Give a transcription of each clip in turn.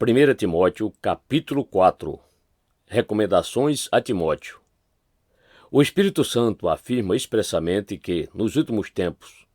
1 Timóteo, capítulo 4. Recomendações a Timóteo. O Espírito Santo afirma expressamente que, nos últimos tempos,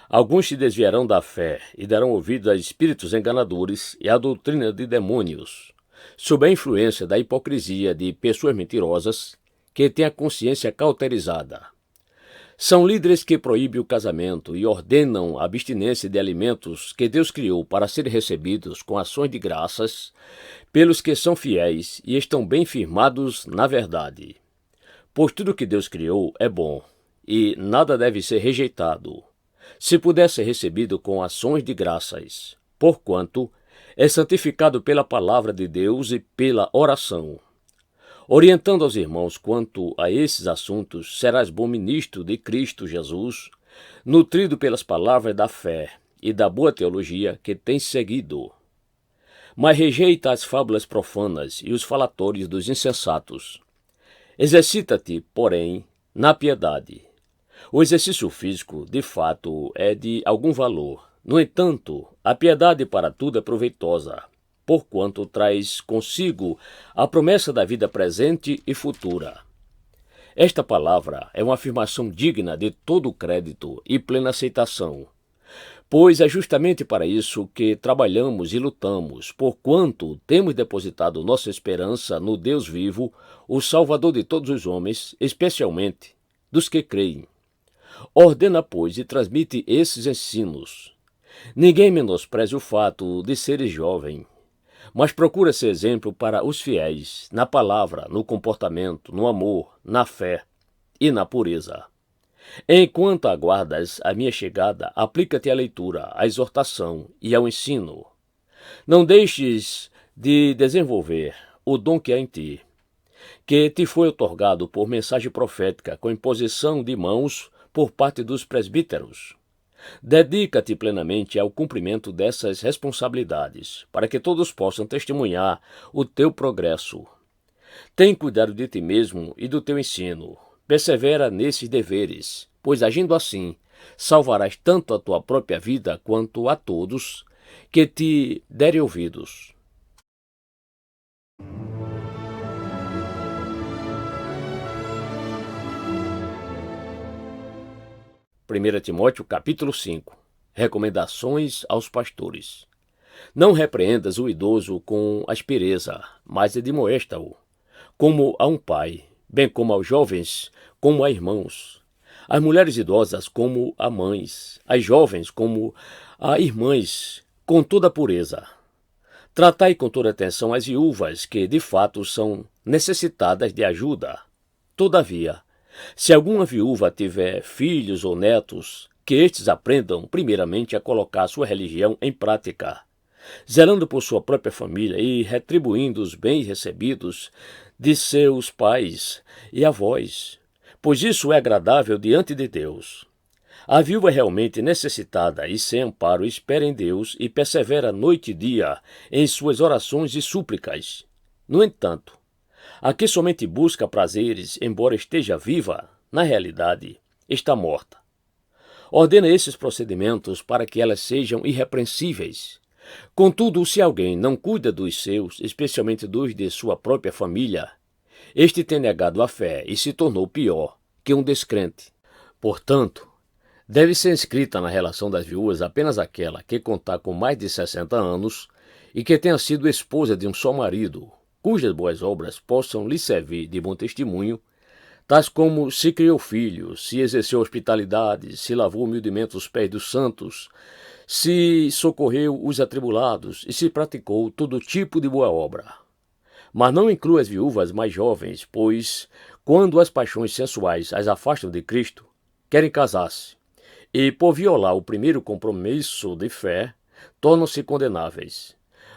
alguns se desviarão da fé e darão ouvidos a espíritos enganadores e à doutrina de demônios, sob a influência da hipocrisia de pessoas mentirosas que têm a consciência cauterizada. São líderes que proíbem o casamento e ordenam a abstinência de alimentos que Deus criou para serem recebidos com ações de graças pelos que são fiéis e estão bem firmados na verdade. Pois tudo que Deus criou é bom, e nada deve ser rejeitado, se puder ser recebido com ações de graças, porquanto é santificado pela palavra de Deus e pela oração. Orientando aos irmãos quanto a esses assuntos, serás bom ministro de Cristo Jesus, nutrido pelas palavras da fé e da boa teologia que tens seguido. Mas rejeita as fábulas profanas e os falatórios dos insensatos. Exercita-te, porém, na piedade. O exercício físico, de fato, é de algum valor. No entanto, a piedade para tudo é proveitosa, porquanto traz consigo a promessa da vida presente e futura. Esta palavra é uma afirmação digna de todo o crédito e plena aceitação, pois é justamente para isso que trabalhamos e lutamos, porquanto temos depositado nossa esperança no Deus vivo, o Salvador de todos os homens, especialmente dos que creem. Ordena, pois, e transmite esses ensinos. Ninguém menospreze o fato de seres jovem, mas procura ser exemplo para os fiéis, na palavra, no comportamento, no amor, na fé e na pureza. Enquanto aguardas a minha chegada, aplica-te à leitura, à exortação e ao ensino. Não deixes de desenvolver o dom que há em ti, que te foi otorgado por mensagem profética com imposição de mãos por parte dos presbíteros. Dedica-te plenamente ao cumprimento dessas responsabilidades, para que todos possam testemunhar o teu progresso. Tem cuidado de ti mesmo e do teu ensino. Persevera nesses deveres, pois agindo assim, salvarás tanto a tua própria vida quanto a todos que te derem ouvidos. Primeira Timóteo, capítulo 5. Recomendações aos pastores. Não repreendas o idoso com aspereza, mas admoesta-o, como a um pai, bem como aos jovens, como a irmãos, as mulheres idosas como a mães, as jovens como a irmãs, com toda a pureza. Tratai com toda atenção as viúvas, que de fato são necessitadas de ajuda. Todavia, se alguma viúva tiver filhos ou netos, que estes aprendam primeiramente a colocar sua religião em prática, zelando por sua própria família e retribuindo os bens recebidos de seus pais e avós, pois isso é agradável diante de Deus. A viúva é realmente necessitada e sem amparo espera em Deus e persevera noite e dia em suas orações e súplicas. No entanto, a que somente busca prazeres, embora esteja viva, na realidade, está morta. Ordena esses procedimentos para que elas sejam irrepreensíveis. Contudo, se alguém não cuida dos seus, especialmente dos de sua própria família, este tem negado a fé e se tornou pior que um descrente. Portanto, deve ser inscrita na relação das viúvas apenas aquela que contar com mais de 60 anos e que tenha sido esposa de um só marido, cujas boas obras possam lhe servir de bom testemunho, tais como se criou filhos, se exerceu hospitalidade, se lavou humildemente os pés dos santos, se socorreu os atribulados e se praticou todo tipo de boa obra. Mas não inclua as viúvas mais jovens, pois, quando as paixões sensuais as afastam de Cristo, querem casar-se, e por violar o primeiro compromisso de fé, tornam-se condenáveis.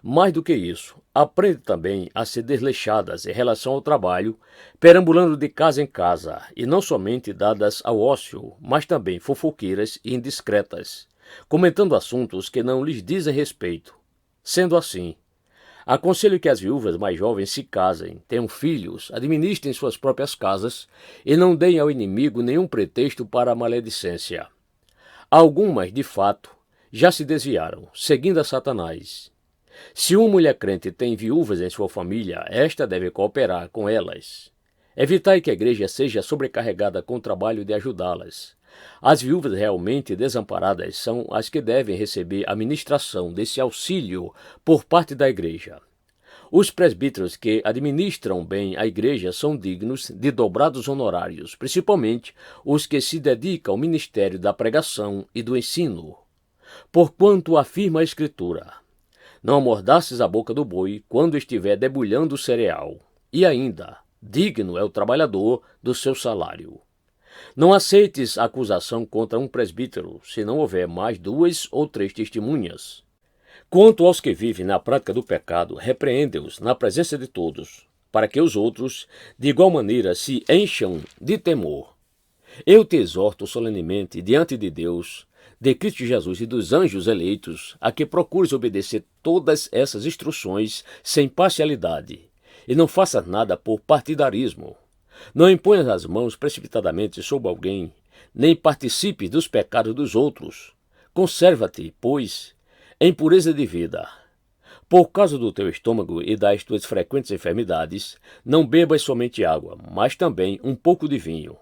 Mais do que isso, aprende também a ser desleixadas em relação ao trabalho, perambulando de casa em casa, e não somente dadas ao ócio, mas também fofoqueiras e indiscretas, comentando assuntos que não lhes dizem respeito. Sendo assim, aconselho que as viúvas mais jovens se casem, tenham filhos, administrem suas próprias casas e não deem ao inimigo nenhum pretexto para a maledicência. Algumas, de fato, já se desviaram, seguindo a Satanás. Se uma mulher crente tem viúvas em sua família, esta deve cooperar com elas. Evitai que a igreja seja sobrecarregada com o trabalho de ajudá-las. As viúvas realmente desamparadas são as que devem receber a ministração desse auxílio por parte da igreja. Os presbíteros que administram bem a igreja são dignos de dobrados honorários, principalmente os que se dedicam ao ministério da pregação e do ensino. Porquanto afirma a Escritura: não amordaces a boca do boi quando estiver debulhando o cereal. E ainda, digno é o trabalhador do seu salário. Não aceites acusação contra um presbítero, se não houver mais 2 ou 3 testemunhas. Quanto aos que vivem na prática do pecado, repreende-os na presença de todos, para que os outros, de igual maneira, se encham de temor. Eu te exorto solenemente, diante de Deus, de Cristo Jesus e dos anjos eleitos, a que procures obedecer todas essas instruções sem parcialidade, e não faças nada por partidarismo. Não imponhas as mãos precipitadamente sobre alguém, nem participes dos pecados dos outros. Conserva-te, pois, em pureza de vida. Por causa do teu estômago e das tuas frequentes enfermidades, não bebas somente água, mas também um pouco de vinho.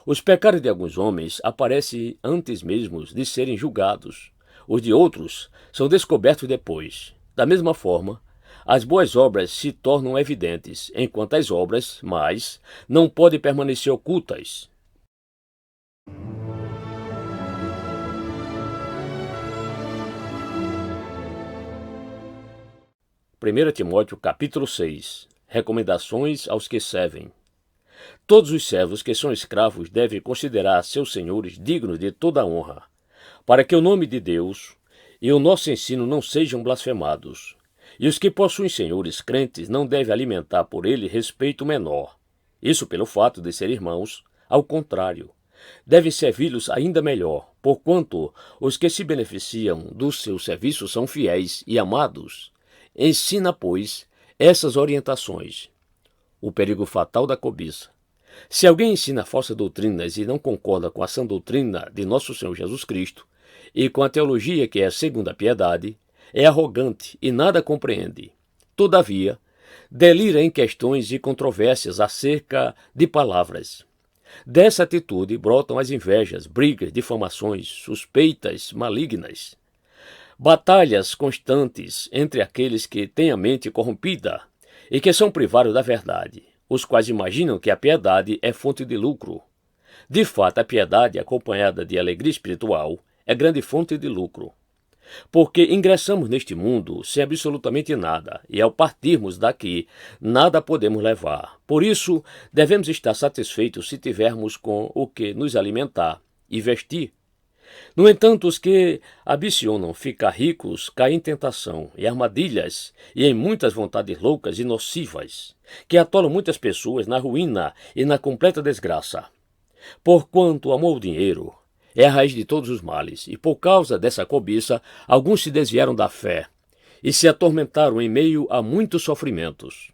Os pecados de alguns homens aparecem antes mesmo de serem julgados. Os de outros são descobertos depois. Da mesma forma, as boas obras se tornam evidentes, enquanto as obras más não podem permanecer ocultas. 1 Timóteo capítulo 6. Recomendações aos que servem. Todos os servos que são escravos devem considerar seus senhores dignos de toda a honra, para que o nome de Deus e o nosso ensino não sejam blasfemados. E os que possuem senhores crentes não devem alimentar por ele respeito menor. Isso pelo fato de ser irmãos, ao contrário, devem servi-los ainda melhor, porquanto os que se beneficiam do seu serviço são fiéis e amados. Ensina, pois, essas orientações. O perigo fatal da cobiça. Se alguém ensina falsas doutrinas e não concorda com a sã doutrina de nosso Senhor Jesus Cristo e com a teologia que é segundo a piedade, é arrogante e nada compreende. Todavia, delira em questões e controvérsias acerca de palavras. Dessa atitude brotam as invejas, brigas, difamações, suspeitas malignas, batalhas constantes entre aqueles que têm a mente corrompida e que são privados da verdade, os quais imaginam que a piedade é fonte de lucro. De fato, a piedade, acompanhada de alegria espiritual, é grande fonte de lucro. Porque ingressamos neste mundo sem absolutamente nada, e ao partirmos daqui, nada podemos levar. Por isso, devemos estar satisfeitos se tivermos com o que nos alimentar e vestir. No entanto, os que ambicionam ficar ricos caem em tentação, em armadilhas e em muitas vontades loucas e nocivas, que atolam muitas pessoas na ruína e na completa desgraça. Porquanto o amor ao dinheiro é a raiz de todos os males, e por causa dessa cobiça, alguns se desviaram da fé e se atormentaram em meio a muitos sofrimentos.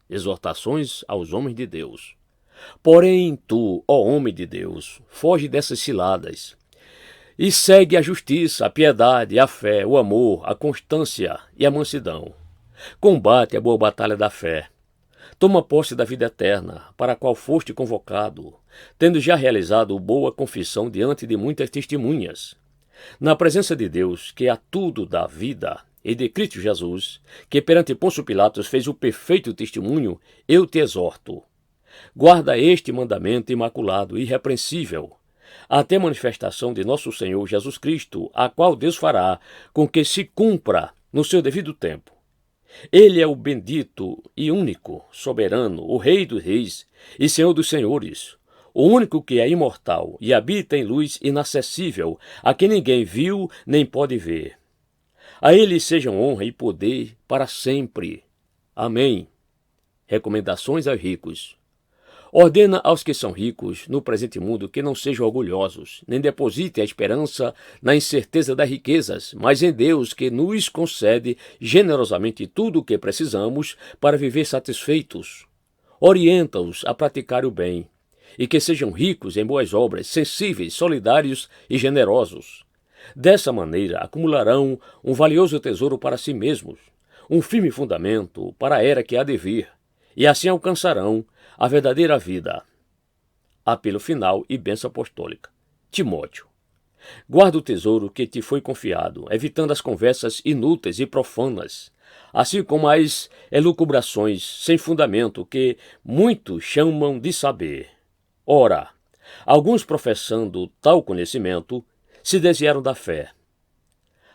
Exortações aos homens de Deus. Porém, tu, ó homem de Deus, foge dessas ciladas, e segue a justiça, a piedade, a fé, o amor, a constância e a mansidão. Combate a boa batalha da fé. Toma posse da vida eterna, para a qual foste convocado, tendo já realizado boa confissão diante de muitas testemunhas. Na presença de Deus, que a tudo dá vida, e de Cristo Jesus, que perante Pôncio Pilatos fez o perfeito testemunho, eu te exorto. Guarda este mandamento imaculado e irrepreensível, até a manifestação de nosso Senhor Jesus Cristo, a qual Deus fará com que se cumpra no seu devido tempo. Ele é o bendito e único, soberano, o Rei dos reis e Senhor dos senhores, o único que é imortal e habita em luz inacessível, a quem ninguém viu nem pode ver. A ele sejam honra e poder para sempre. Amém. Recomendações aos ricos. Ordena aos que são ricos no presente mundo que não sejam orgulhosos, nem depositem a esperança na incerteza das riquezas, mas em Deus, que nos concede generosamente tudo o que precisamos para viver satisfeitos. Orienta-os a praticar o bem, e que sejam ricos em boas obras, sensíveis, solidários e generosos. Dessa maneira, acumularão um valioso tesouro para si mesmos, um firme fundamento para a era que há de vir, e assim alcançarão a verdadeira vida. Apelo final e bênção apostólica. Timóteo, guarda o tesouro que te foi confiado, evitando as conversas inúteis e profanas, assim como as elucubrações sem fundamento que muitos chamam de saber. Ora, alguns professando tal conhecimento se desviaram da fé.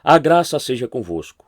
A graça seja convosco.